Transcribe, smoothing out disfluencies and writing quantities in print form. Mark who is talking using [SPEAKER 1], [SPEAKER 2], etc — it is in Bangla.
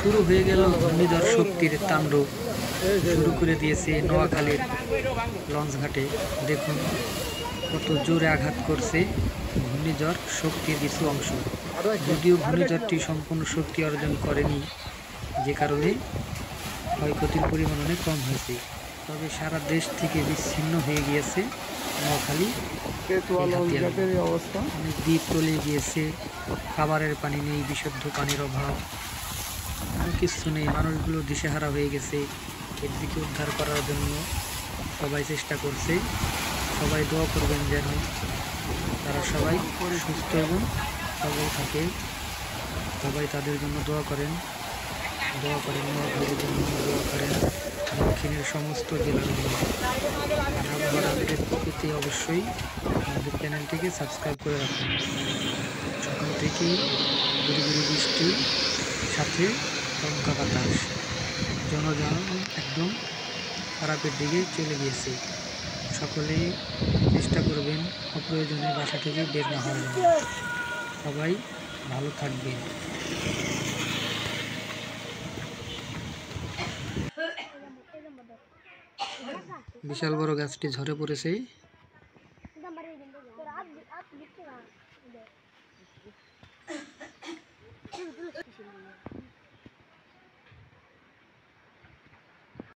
[SPEAKER 1] শুরু হয়ে গেল ঘূর্ণিঝড় শক্তির তাণ্ডব। শুরু করে দিয়েছে নোয়াখালীর লঞ্চঘাটে। দেখুন কত জোরে আঘাত করছে ঘূর্ণিঝড় শক্তির কিছু অংশ। যদিও ঘূর্ণিঝড়টি সম্পূর্ণ শক্তি অর্জন করেনি, যে কারণে ক্ষয়ক্ষতির পরিমাণ অনেক কম হয়েছে। তবে সারা দেশ থেকে বিচ্ছিন্ন হয়ে গিয়েছে নোয়াখালী।
[SPEAKER 2] অবস্থা
[SPEAKER 1] অনেক দ্বীপ তলিয়ে গিয়েছে, খাবারের পানি নেই, বিশুদ্ধ পানির অভাব, কোনো কিছু নেই। মানুষগুলো দিশেহারা হয়ে গেছে। এর দিকে উদ্ধার করার জন্য সবাই চেষ্টা করছে। সবাই দোয়া করবেন যেন তারা সবাই সুস্থ এবং সবল থাকে। সবাই তাদের জন্য দোয়া করেন, নোয়াখালীর জন্য দোয়া করেন, দক্ষিণের সমস্ত জেলার জন্য। আর আবহাওয়ার আপডেট পেতে অবশ্যই আমাদের চ্যানেলটিকে সাবস্ক্রাইব করে রাখুন। সকাল থেকেই গুড়ি গুড়ি বৃষ্টির সাথে দমকা বাতাস, জনজীবন একদম খারাপের দিকে চলে গিয়েছে। সকলেই চেষ্টা করবেন অপ্রয়োজনে বাসা থেকে বের না হওয়ার জন্য। সবাই ভালো থাকবেন। বিশাল বড় গাছটি ঝরে পড়েছে।